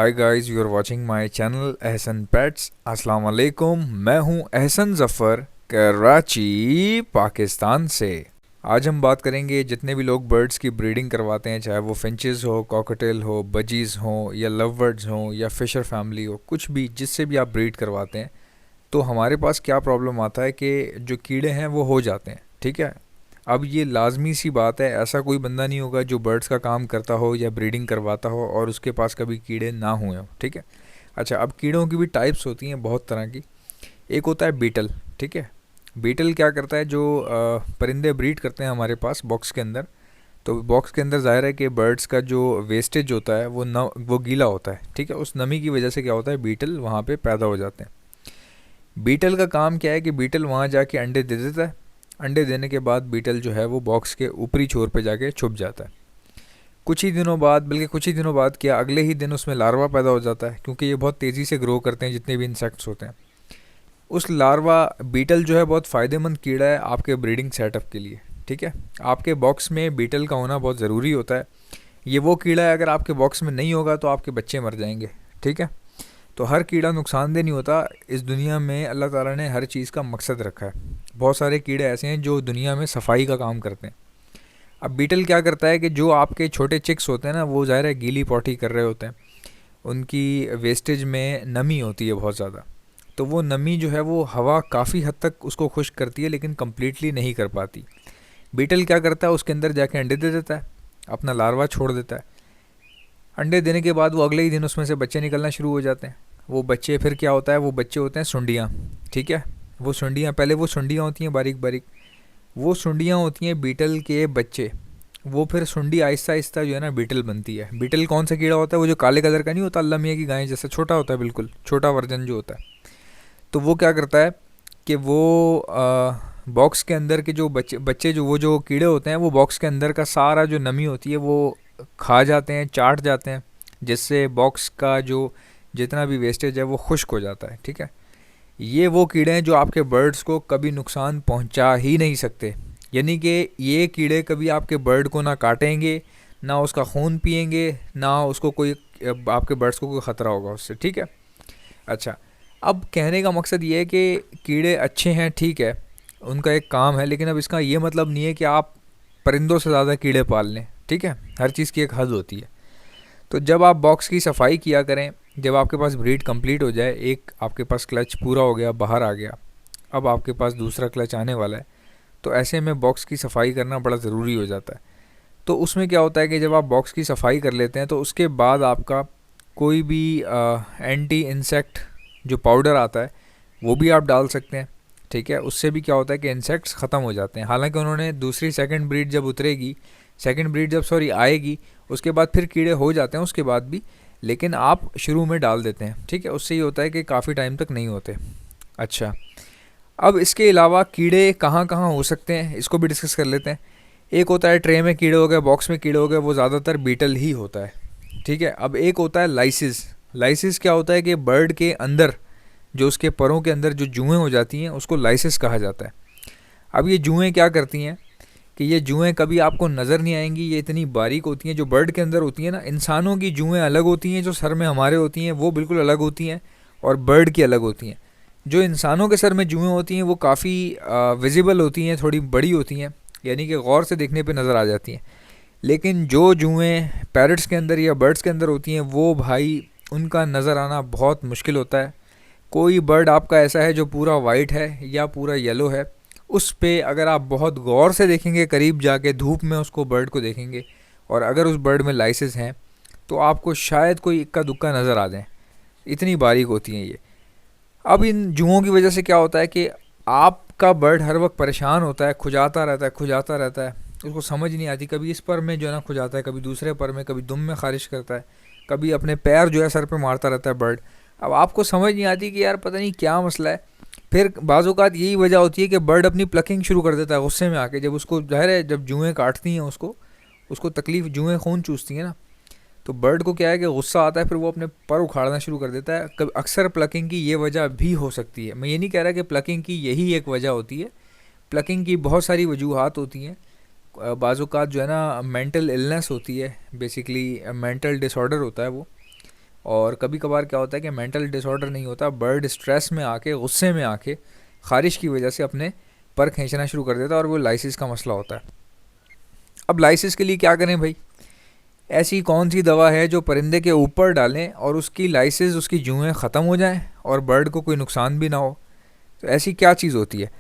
Hi guys, you are watching my channel Ehsan pets. अस्सलाम वालेकुम। मैं हूं एहसन ज़फ़र, कराची, पाकिस्तान से। आज हम बात करेंगे जितने भी लोग बर्ड्स की ब्रीडिंग करवाते हैं, चाहे वो फिंचेस हो, कॉकटेल हो, बजीज़ हो या लव बर्ड्स हो या फिशर फैमिली हो, कुछ भी जिससे भी आप ब्रीड करवाते हैं, तो हमारे पास क्या प्रॉब्लम आता है कि जो कीड़े हैं वो हो जाते हैं। ठीक है। अब ये लाजमी सी बात है, ऐसा कोई बंदा नहीं होगा जो बर्ड्स का काम करता हो या ब्रीडिंग करवाता हो और उसके पास कभी कीड़े ना हुए हों। ठीक है। अच्छा, अब कीड़ों की भी टाइप्स होती हैं बहुत तरह की। एक होता है बीटल। ठीक है। बीटल क्या करता है, जो परिंदे ब्रीड करते हैं हमारे पास बॉक्स के अंदर, तो बॉक्स के अंदर ज़ाहिर है कि बर्ड्स का जो वेस्टेज होता है वो गीला होता है। ठीक है। उस नमी की वजह से क्या होता है, बीटल वहाँ पे पैदा हो जाते हैं। बीटल का काम क्या है कि बीटल वहाँ जाके अंडे दे देता है। अंडे देने के बाद बीटल जो है वो बॉक्स के ऊपरी छोर पे जाके छुप जाता है। कुछ ही दिनों बाद, बल्कि कुछ ही दिनों बाद क्या, अगले ही दिन उसमें लार्वा पैदा हो जाता है, क्योंकि ये बहुत तेज़ी से ग्रो करते हैं जितने भी इंसेक्ट्स होते हैं। उस लार्वा बीटल जो है बहुत फ़ायदेमंद कीड़ा है आपके ब्रीडिंग सेटअप के लिए। ठीक है। आपके बॉक्स में बीटल का होना बहुत ज़रूरी होता है। ये वो कीड़ा है, अगर आपके बॉक्स में नहीं होगा तो आपके बच्चे मर जाएंगे। ठीक है। तो हर कीड़ा नुकसानदेह नहीं होता। इस दुनिया में अल्लाह ताला ने हर चीज़ का मकसद रखा है। बहुत सारे कीड़े ऐसे हैं जो दुनिया में सफाई का काम करते हैं। अब बीटल क्या करता है कि जो आपके छोटे चिक्स होते हैं ना, वो ज़ाहिर है गीली पॉटी कर रहे होते हैं, उनकी वेस्टेज में नमी होती है बहुत ज़्यादा। तो वो नमी जो है वो हवा काफ़ी हद तक उसको खुश्क करती है, लेकिन कम्प्लीटली नहीं कर पाती। बीटल क्या करता है, उसके अंदर जाके अंडे दे देता है, अपना लार्वा छोड़ देता है। अंडे देने के बाद वो अगले ही दिन उसमें से बच्चे निकलना शुरू हो जाते हैं। वो बच्चे फिर क्या होता है, वो बच्चे होते हैं सुंडियाँ। ठीक है। वो सुंडियाँ, पहले वो सुंडियाँ होती हैं बारीक बारीक, वो सुंडियाँ होती हैं बीटल के बच्चे। वो फिर सुंडी आहिस्ता आहिस्ता जो है ना बीटल बनती है। बीटल कौन सा कीड़ा होता है, वो जो काले कलर का नहीं होता, अल्लाह मियाँ की गाय जैसा छोटा होता है, बिल्कुल छोटा वर्जन जो होता है। तो वो क्या करता है कि वो बॉक्स के अंदर के जो बच्चे बच्चे जो वो जो कीड़े होते हैं, वो बॉक्स के अंदर का सारा जो नमी होती है वो खा जाते हैं, चाट जाते हैं, जिससे बॉक्स का जो जितना भी वेस्टेज है वो खुश्क हो जाता है। ठीक है। ये वो कीड़े हैं जो आपके बर्ड्स को कभी नुकसान पहुंचा ही नहीं सकते। यानी कि ये कीड़े कभी आपके बर्ड को ना काटेंगे, ना उसका खून पिएंगे, ना उसको कोई आपके बर्ड्स को कोई ख़तरा होगा उससे। ठीक है। अच्छा, अब कहने का मकसद ये है कि कीड़े अच्छे हैं, ठीक है, उनका एक काम है, लेकिन अब इसका ये मतलब नहीं है कि आप परिंदों से ज़्यादा कीड़े पाल लें। ठीक है। हर चीज़ की एक हद होती है। तो जब आप बॉक्स की सफाई किया करें, जब आपके पास ब्रीड कंप्लीट हो जाए, एक आपके पास क्लच पूरा हो गया, बाहर आ गया, अब आपके पास दूसरा क्लच आने वाला है, तो ऐसे में बॉक्स की सफाई करना बड़ा ज़रूरी हो जाता है। तो उसमें क्या होता है कि जब आप बॉक्स की सफाई कर लेते हैं, तो उसके बाद आपका कोई भी एंटी इंसेक्ट जो पाउडर आता है वो भी आप डाल सकते हैं। ठीक है। उससे भी क्या होता है कि इंसेक्ट्स ख़त्म हो जाते हैं। हालांकि उन्होंने दूसरी सेकंड ब्रीड जब उतरेगी, सेकंड ब्रीड जब सॉरी आएगी, उसके बाद फिर कीड़े हो जाते हैं उसके बाद भी, लेकिन आप शुरू में डाल देते हैं। ठीक है। उससे ये होता है कि काफ़ी टाइम तक नहीं होते। अच्छा, अब इसके अलावा कीड़े कहाँ कहाँ हो सकते हैं, इसको भी डिस्कस कर लेते हैं। एक होता है ट्रे में कीड़े हो गए, बॉक्स में कीड़े हो गए, वो ज़्यादातर बीटल ही होता है। ठीक है। अब एक होता है लाइसिस। लाइसिस क्या होता है कि बर्ड के अंदर, जो उसके परों के अंदर जो जुएँ हो जाती हैं, उसको लाइसिस कहा जाता है। अब ये जुएँ क्या करती हैं कि ये जुएँ कभी आपको नज़र नहीं आएंगी, ये इतनी बारीक होती हैं। जो बर्ड के अंदर होती हैं ना, इंसानों की जुएँ अलग होती हैं, जो सर में हमारे होती हैं वो बिल्कुल अलग होती हैं, और बर्ड की अलग होती हैं। जो इंसानों के सर में जुएँ होती हैं वो काफ़ी विजिबल होती हैं, थोड़ी बड़ी होती हैं, यानी कि गौर से देखने पे नज़र आ जाती हैं। लेकिन जो जुएँ पैरट्स के अंदर या बर्ड्स के अंदर होती हैं, वो भाई उनका नज़र आना बहुत मुश्किल होता है। कोई बर्ड आपका ऐसा है जो पूरा वाइट है या पूरा येलो है, उस पे अगर आप बहुत गौर से देखेंगे, करीब जाके धूप में उसको बर्ड को देखेंगे, और अगर उस बर्ड में लाइसेस हैं, तो आपको शायद कोई इक्का दुक्का नज़र आ जाए, इतनी बारीक होती हैं ये। अब इन जुओं की वजह से क्या होता है कि आपका बर्ड हर वक्त परेशान होता है, खुजाता रहता है, खुजाता रहता है, उसको समझ नहीं आती, कभी इस पर में जो है ना खुजाता है, कभी दूसरे पर में, कभी दुम में खारिश करता है, कभी अपने पैर जो है सर पे मारता रहता है बर्ड। अब आपको समझ नहीं आती कि यार पता नहीं क्या मसला है। फिर बाज़-औक़ात यही वजह होती है कि बर्ड अपनी प्लकिंग शुरू कर देता है गुस्से में आके, जब उसको ज़ाहिर है जब जुएँ काटती हैं उसको उसको तकलीफ़, जुएँ खून चूसती हैं ना, तो बर्ड को क्या है कि गुस्सा आता है, फिर वो अपने पर उखाड़ना शुरू कर देता है। कब अक्सर प्लकिंग की ये वजह भी हो सकती है। मैं ये नहीं कह रहा कि प्लकिंग की यही एक वजह होती है, प्लकिंग की बहुत सारी वजूहात होती हैं। बाज़ औक़ात जो है ना मेंटल इलनेस होती है, बेसिकली मेंटल डिसऑर्डर होता है वो। और कभी कभार क्या होता है कि मेंटल डिसऑर्डर नहीं होता, बर्ड स्ट्रेस में आके, गुस्से में आके, ख़ारिश की वजह से अपने पर खींचना शुरू कर देता है और वो लाइसिस का मसला होता है। अब लाइसिस के लिए क्या करें भाई? ऐसी कौन सी दवा है जो परिंदे के ऊपर डालें और उसकी लाइसिस, उसकी जुएँ ख़त्म हो जाएं और बर्ड को कोई नुकसान भी ना हो? तो ऐसी क्या चीज़ होती है?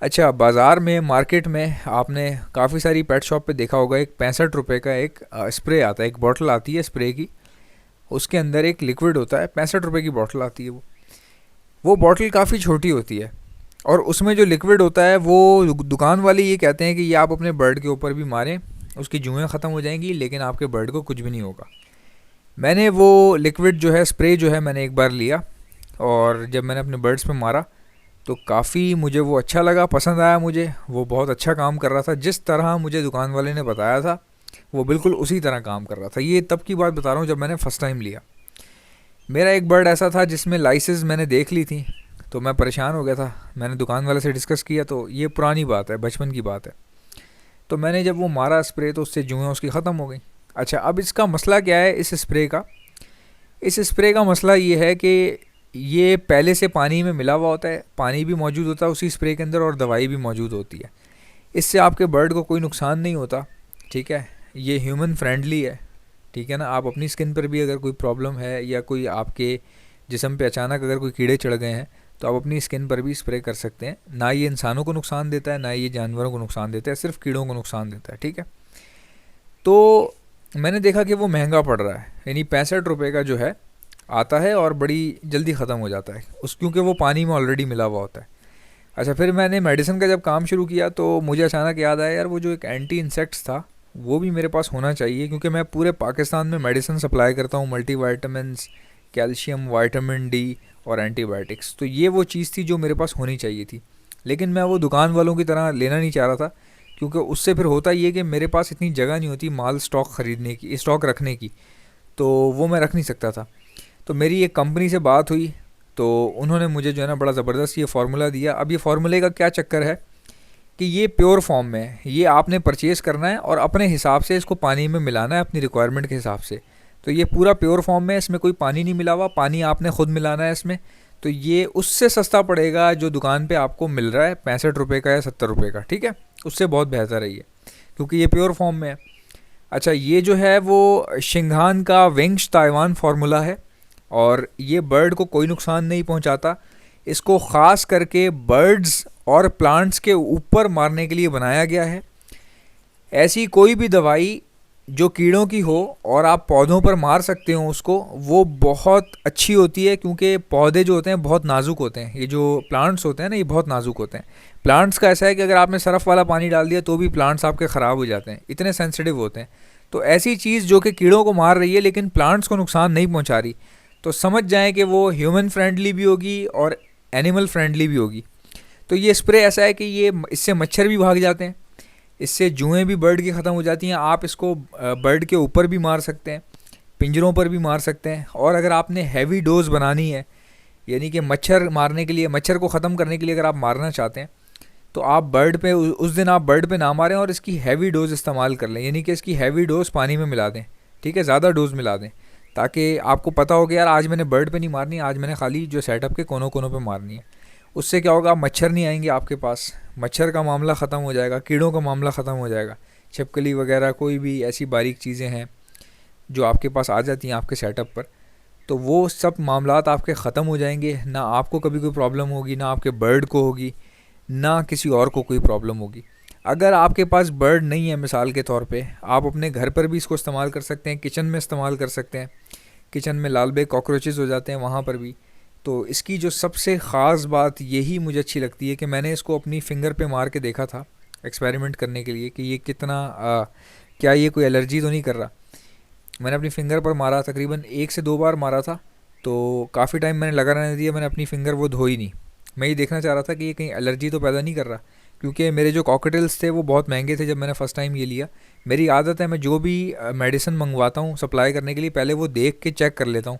अच्छा, बाज़ार में, मार्केट में आपने काफ़ी सारी पेट शॉप पे देखा होगा, एक 65 रुपये का एक स्प्रे आता है, एक बॉटल आती है स्प्रे की। उसके अंदर एक लिक्विड होता है, 65 रुपये की बॉटल आती है वो बॉटल काफ़ी छोटी होती है और उसमें जो लिक्विड होता है वो दुकान वाले ये कहते हैं कि ये आप अपने बर्ड के ऊपर भी मारें, उसकी जुएँ ख़त्म हो जाएंगी लेकिन आपके बर्ड को कुछ भी नहीं होगा। मैंने वो लिक्विड जो है, स्प्रे जो है, मैंने एक बार लिया और जब मैंने अपने बर्ड्स पे मारा तो काफ़ी मुझे वो अच्छा लगा, पसंद आया मुझे। वो बहुत अच्छा काम कर रहा था, जिस तरह मुझे दुकान वाले ने बताया था वो बिल्कुल उसी तरह काम कर रहा था। ये तब की बात बता रहा हूँ जब मैंने फ़र्स्ट टाइम लिया। मेरा एक बर्ड ऐसा था जिसमें लाइसेस मैंने देख ली थी, तो मैं परेशान हो गया था। मैंने दुकान वाले से डिस्कस किया, तो ये पुरानी बात है, बचपन की बात है। तो मैंने जब वो मारा स्प्रे तो उससे जुएँ उसकी ख़त्म हो गई। अच्छा, अब इसका मसला क्या है इस स्प्रे का? इस स्प्रे का मसला ये है कि ये पहले से पानी में मिला हुआ होता है, पानी भी मौजूद होता है उसी स्प्रे के अंदर और दवाई भी मौजूद होती है। इससे आपके बर्ड को कोई नुकसान नहीं होता, ठीक है। ये ह्यूमन फ्रेंडली है, ठीक है ना। आप अपनी स्किन पर भी अगर कोई प्रॉब्लम है या कोई आपके जिस्म पे अचानक अगर कोई कीड़े चढ़ गए हैं तो आप अपनी स्किन पर भी स्प्रे कर सकते हैं। ना ये इंसानों को नुकसान देता है, ना ये जानवरों को नुकसान देता है, सिर्फ कीड़ों को नुकसान देता है, ठीक है। तो मैंने देखा कि वो महंगा पड़ रहा है, यानी 65 रुपये का जो है आता है और बड़ी जल्दी ख़त्म हो जाता है क्योंकि वो पानी में ऑलरेडी मिला हुआ होता है। अच्छा, फिर मैंने मेडिसिन का जब काम शुरू किया तो मुझे अचानक याद आया, यार वो जो एक एंटी इंसेक्ट्स था वो भी मेरे पास होना चाहिए, क्योंकि मैं पूरे पाकिस्तान में मेडिसिन सप्लाई करता हूँ, multi vitamins, calcium, vitamin D और एंटीबायोटिक्स। तो ये वो चीज़ थी जो मेरे पास होनी चाहिए थी, लेकिन मैं वो दुकान वालों की तरह लेना नहीं चाह रहा था, क्योंकि उससे फिर होता ये कि मेरे पास इतनी जगह नहीं होती माल स्टॉक ख़रीदने की, स्टॉक रखने की, तो वो मैं रख नहीं सकता था। तो मेरी एक कंपनी से बात हुई तो उन्होंने मुझे जो है ना बड़ा ज़बरदस्त ये फार्मूला दिया। अब ये फार्मूले का क्या चक्कर है कि ये प्योर फॉर्म में है, ये आपने परचेज़ करना है और अपने हिसाब से इसको पानी में मिलाना है अपनी रिक्वायरमेंट के हिसाब से। तो ये पूरा प्योर फॉर्म में, इसमें कोई पानी नहीं मिला हुआ, पानी आपने ख़ुद मिलाना है इसमें। तो ये उससे सस्ता पड़ेगा जो दुकान पे आपको मिल रहा है 65 रुपये का या 70 रुपये का, ठीक है। उससे बहुत बेहतर है ये, क्योंकि ये प्योर फॉर्म में है। अच्छा, ये जो है वो शिंघान का विंग्स ताइवान फार्मूला है और ये बर्ड को कोई नुकसान नहीं पहुंचाता। इसको ख़ास करके बर्ड्स और प्लांट्स के ऊपर मारने के लिए बनाया गया है। ऐसी कोई भी दवाई जो कीड़ों की हो और आप पौधों पर मार सकते हो उसको, वो बहुत अच्छी होती है, क्योंकि पौधे जो होते हैं बहुत नाजुक होते हैं। ये जो प्लांट्स होते हैं ना, ये बहुत नाजुक होते हैं। प्लांट्स का ऐसा है कि अगर आपने सरफ़ वाला पानी डाल दिया तो भी प्लांट्स आपके ख़राब हो जाते हैं, इतने सेंसिटिव होते हैं। तो ऐसी चीज़ जो कि कीड़ों को मार रही है लेकिन प्लांट्स को नुकसान नहीं पहुंचा रही, तो समझ जाएं कि वो ह्यूमन फ्रेंडली भी होगी और एनिमल फ्रेंडली भी होगी। तो ये स्प्रे ऐसा है कि ये इससे मच्छर भी भाग जाते हैं, इससे जुएँ भी बर्ड की ख़त्म हो जाती हैं। आप इसको बर्ड के ऊपर भी मार सकते हैं, पिंजरों पर भी मार सकते हैं। और अगर आपने हैवी डोज बनानी है, यानी कि मच्छर मारने के लिए, मच्छर को ख़त्म करने के लिए अगर आप मारना चाहते हैं, तो आप बर्ड पे उस दिन आप बर्ड पे ना मारें और इसकी हैवी डोज इस्तेमाल कर लें, यानी कि इसकी हैवी डोज पानी में मिला दें, ठीक है, ज़्यादा डोज मिला दें, ताकि आपको पता हो कि यार आज मैंने बर्ड पे नहीं मारनी, आज मैंने खाली जो सेटअप के कोनों कोनों पे मारनी है। उससे क्या होगा, मच्छर नहीं आएंगे आपके पास, मच्छर का मामला ख़त्म हो जाएगा, कीड़ों का मामला ख़त्म हो जाएगा। छिपकली वगैरह कोई भी ऐसी बारीक चीज़ें हैं जो आपके पास आ जाती हैं आपके सेटअप पर, तो वो सब मामलात आपके ख़त्म हो जाएंगे। ना आपको कभी कोई प्रॉब्लम होगी, ना आपके बर्ड को होगी, ना किसी और को कोई प्रॉब्लम होगी। अगर आपके पास बर्ड नहीं है, मिसाल के तौर पे, आप अपने घर पर भी इसको इस्तेमाल कर सकते हैं, किचन में इस्तेमाल कर सकते हैं। किचन में लाल बेग कॉकरोचेज़ हो जाते हैं वहाँ पर भी। तो इसकी जो सबसे ख़ास बात यही मुझे अच्छी लगती है कि मैंने इसको अपनी फ़िंगर पे मार के देखा था एक्सपेरिमेंट करने के लिए कि ये कितना क्या ये कोई एलर्जी तो नहीं कर रहा। मैंने अपनी फ़िंगर पर मारा, तकरीबन 1 से 2 बार मारा था, तो काफ़ी टाइम मैंने लगा रहने दिया, मैंने अपनी फ़िंगर वो धोई नहीं। मैं ये देखना चाह रहा था कि ये कहीं एलर्जी तो पैदा नहीं कर रहा, क्योंकि मेरे जो कॉकटेल्स थे वो बहुत महंगे थे जब मैंने फ़र्स्ट टाइम ये लिया। मेरी आदत है, मैं जो भी मेडिसिन मंगवाता हूँ सप्लाई करने के लिए, पहले वो देख के चेक कर लेता हूँ,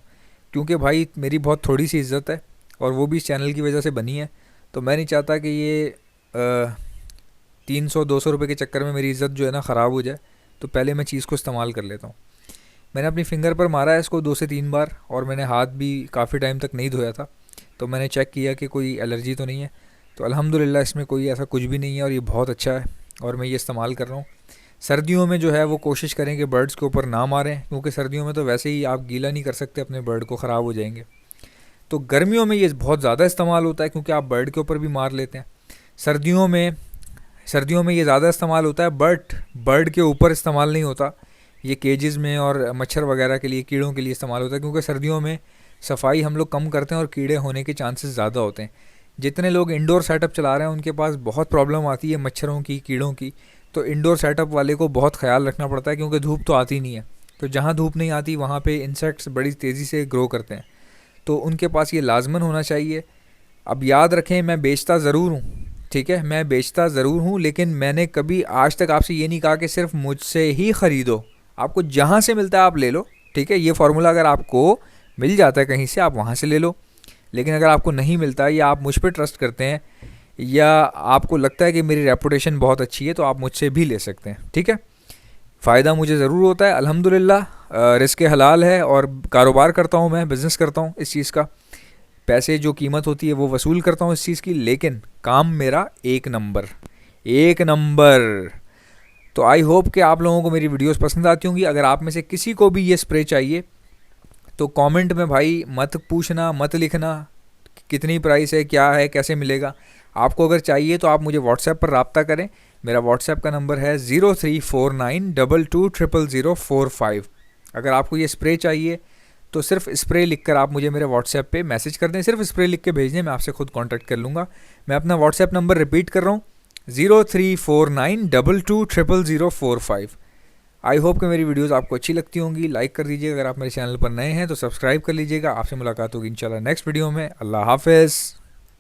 क्योंकि भाई मेरी बहुत थोड़ी सी इज़्ज़त है और वो भी इस चैनल की वजह से बनी है। तो मैं नहीं चाहता कि ये 300-200 रुपये के चक्कर में मेरी इज़्ज़त जो है ना ख़राब हो जाए, तो पहले मैं चीज़ को इस्तेमाल कर लेता हूँ। मैंने अपनी फिंगर पर मारा है इसको 2 से 3 बार, और मैंने हाथ भी काफ़ी टाइम तक नहीं धोया था, तो मैंने चेक किया कि कोई एलर्जी तो नहीं है। तो अल्हम्दुलिल्लाह इसमें कोई ऐसा कुछ भी नहीं है और ये बहुत अच्छा है और मैं ये इस्तेमाल कर रहा हूँ। सर्दियों में जो है वो कोशिश करें कि बर्ड्स के ऊपर ना मारें, क्योंकि सर्दियों में तो वैसे ही आप गीला नहीं कर सकते अपने बर्ड को, ख़राब हो जाएंगे। तो गर्मियों में ये बहुत ज़्यादा इस्तेमाल होता है क्योंकि आप बर्ड के ऊपर भी मार लेते हैं। सर्दियों में ये ज़्यादा इस्तेमाल होता है, बट बर्ड के ऊपर इस्तेमाल नहीं होता। ये केजेस में और मच्छर वगैरह के लिए, कीड़ों के लिए इस्तेमाल होता है, क्योंकि सर्दियों में सफाई हम लोग कम करते हैं और कीड़े होने के चांसेस ज़्यादा होते हैं। जितने लोग इंडोर सेटअप चला रहे हैं उनके पास बहुत प्रॉब्लम आती है मच्छरों की, कीड़ों की। तो इंडोर सेटअप वाले को बहुत ख्याल रखना पड़ता है, क्योंकि धूप तो आती नहीं है। तो जहाँ धूप नहीं आती वहाँ पे इंसेक्ट्स बड़ी तेज़ी से ग्रो करते हैं, तो उनके पास ये लाजमन होना चाहिए। अब याद रखें, मैं बेचता ज़रूर हूँ, ठीक है, मैं बेचता ज़रूर हूँ, लेकिन मैंने कभी आज तक आपसे ये नहीं कहा कि सिर्फ मुझसे ही ख़रीदो। आपको जहाँ से मिलता है आप ले लो, ठीक है। ये फार्मूला अगर आपको मिल जाता है कहीं से, आप वहाँ से ले लो। लेकिन अगर आपको नहीं मिलता, या आप मुझ पर ट्रस्ट करते हैं, या आपको लगता है कि मेरी रेपुटेशन बहुत अच्छी है, तो आप मुझसे भी ले सकते हैं, ठीक है। फ़ायदा मुझे ज़रूर होता है अल्हम्दुलिल्लाह। रिस्क हलाल है और कारोबार करता हूँ, मैं बिज़नेस करता हूँ इस चीज़ का। पैसे जो कीमत होती है वो वसूल करता हूँ इस चीज़ की, लेकिन काम मेरा एक नंबर, एक नंबर। तो आई होप कि आप लोगों को मेरी वीडियोस पसंद आती होंगी। अगर आप में से किसी को भी ये स्प्रे चाहिए तो कमेंट में भाई मत पूछना, मत लिखना कितनी प्राइस है, क्या है, कैसे मिलेगा। आपको अगर चाहिए तो आप मुझे व्हाट्सएप पर रब्ता करें। मेरा व्हाट्सएप का नंबर है 0349220045। अगर आपको ये स्प्रे चाहिए तो सिर्फ स्प्रे लिखकर आप मुझे मेरे व्हाट्सएप पे मैसेज कर दें, सिर्फ स्प्रे लिख के भेज दें, मैं आपसे खुद कांटेक्ट कर लूँगा। मैं अपना व्हाट्सएप नंबर रिपीट कर रहा हूँ, 0349220045। आई होप कि मेरी वीडियोस आपको अच्छी लगती होंगी। लाइक कर दीजिएगा, अगर आप मेरे चैनल पर नए हैं तो सब्सक्राइब कर लीजिएगा। आपसे मुलाकात होगी इंशाल्लाह नेक्स्ट वीडियो में। अल्लाह हाफ़िज़।